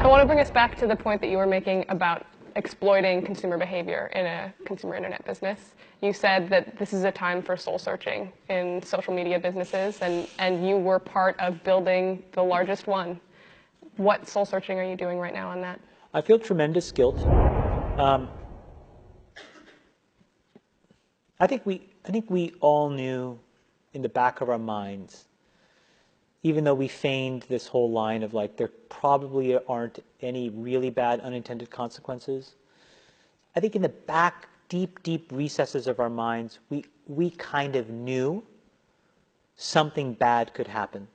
I want to bring us back to the point that you were making about exploiting consumer behavior in a consumer internet business. You said that this is a time for soul searching in social media businesses, and you were part of building the largest one. What soul searching are you doing right now on that? I feel tremendous guilt. I think we all knew in the back of our minds, even though we feigned this whole line of like, there probably aren't any really bad unintended consequences. I think in the back, deep recesses of our minds, we kind of knew something bad could happen.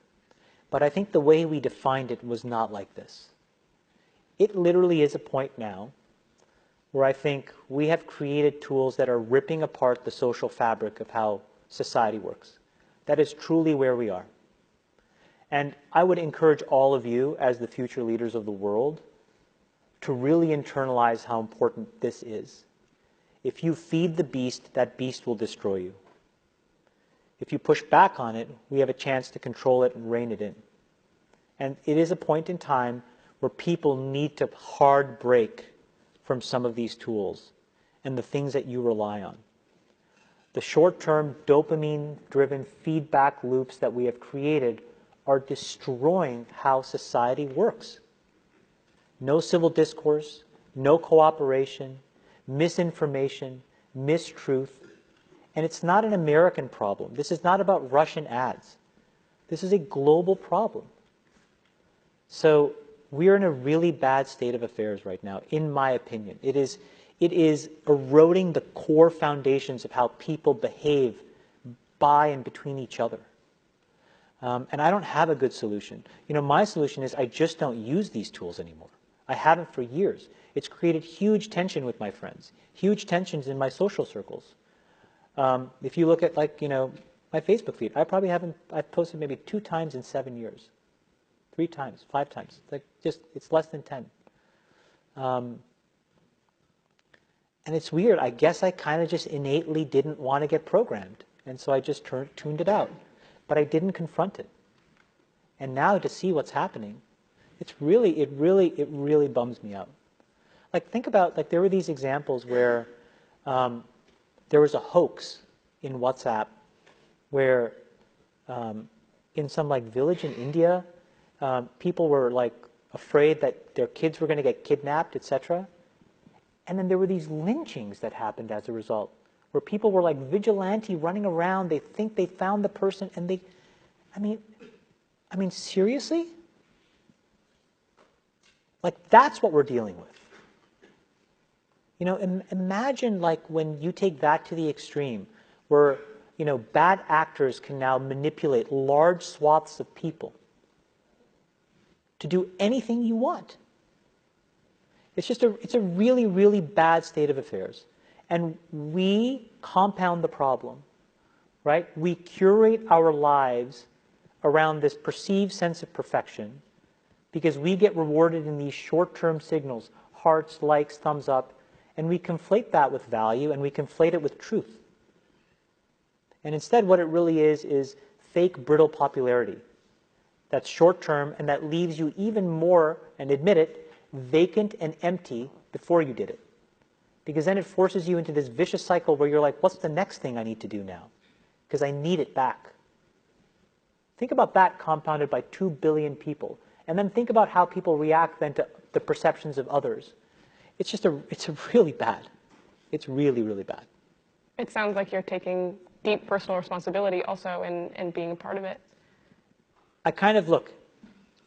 But I think the way we defined it was not like this. It literally is a point now where I think we have created tools that are ripping apart the social fabric of how society works. That is truly where we are. And I would encourage all of you, as the future leaders of the world, to really internalize how important this is. If you feed the beast, that beast will destroy you. If you push back on it, we have a chance to control it and rein it in. And it is a point in time where people need to hard break from some of these tools and the things that you rely on. The short-term dopamine-driven feedback loops that we have created are destroying how society works. No civil discourse, no cooperation, misinformation, mistruth. And it's not an American problem. This is not about Russian ads. This is a global problem. So we're in a really bad state of affairs right now, in my opinion. It is eroding the core foundations of how people behave by and between each other. And I don't have a good solution. You know, my solution is I just don't use these tools anymore. I haven't for years. It's created huge tension with my friends, huge tensions in my social circles. If you look at, like, you know, my Facebook feed, I've posted maybe 2 times in 7 years. 3 times, 5 times. Like, it's less than 10. And it's weird. I guess I kind of just innately didn't want to get programmed. And so I just tuned it out. But I didn't confront it. And now to see what's happening, it really bums me out. Like, think about, like, there were these examples where there was a hoax in WhatsApp where in some, like, village in India, people were, like, afraid that their kids were going to get kidnapped, etc. And then there were these lynchings that happened as a result, where people were like vigilante running around. They think they found the person, and I mean, seriously? Like, that's what we're dealing with. You know, imagine, like, when you take that to the extreme, where, you know, bad actors can now manipulate large swaths of people to do anything you want. It's a really bad state of affairs. And we compound the problem, right? We curate our lives around this perceived sense of perfection because we get rewarded in these short-term signals, hearts, likes, thumbs up, and we conflate that with value and we conflate it with truth. And instead what it really is fake, brittle popularity that's short-term and that leaves you even more, and admit it, vacant and empty before you did it. Because then it forces you into this vicious cycle where you're like, what's the next thing I need to do now? Because I need it back. Think about that compounded by 2 billion people. And then think about how people react then to the perceptions of others. It's really bad. It's really bad. It sounds like you're taking deep personal responsibility also in being a part of it. I kind of, look,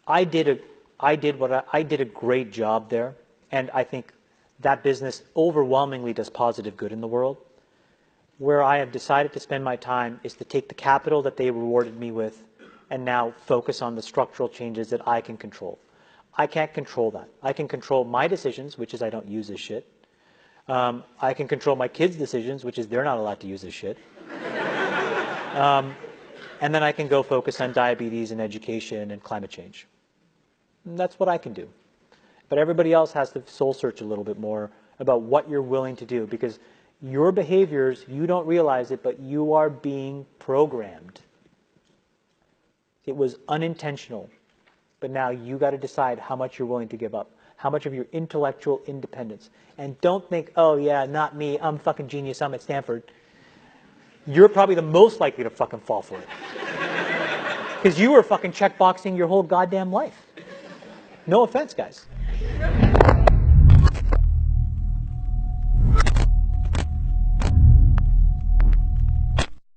I did a great job there, and I think that business overwhelmingly does positive good in the world. Where I have decided to spend my time is to take the capital that they rewarded me with and now focus on the structural changes that I can control. I can't control that. I can control my decisions, which is I don't use this shit. I can control my kids' decisions, which is they're not allowed to use this shit. And then I can go focus on diabetes and education and climate change. And that's what I can do. But everybody else has to soul search a little bit more about what you're willing to do, because your behaviors, you don't realize it, but you are being programmed. It was unintentional, But now you got to decide how much you're willing to give up, how much of your intellectual independence. And don't think, oh yeah, not me, I'm fucking genius, I'm at Stanford. You're probably the most likely to fucking fall for it. Because you were fucking checkboxing your whole goddamn life. No offense, guys.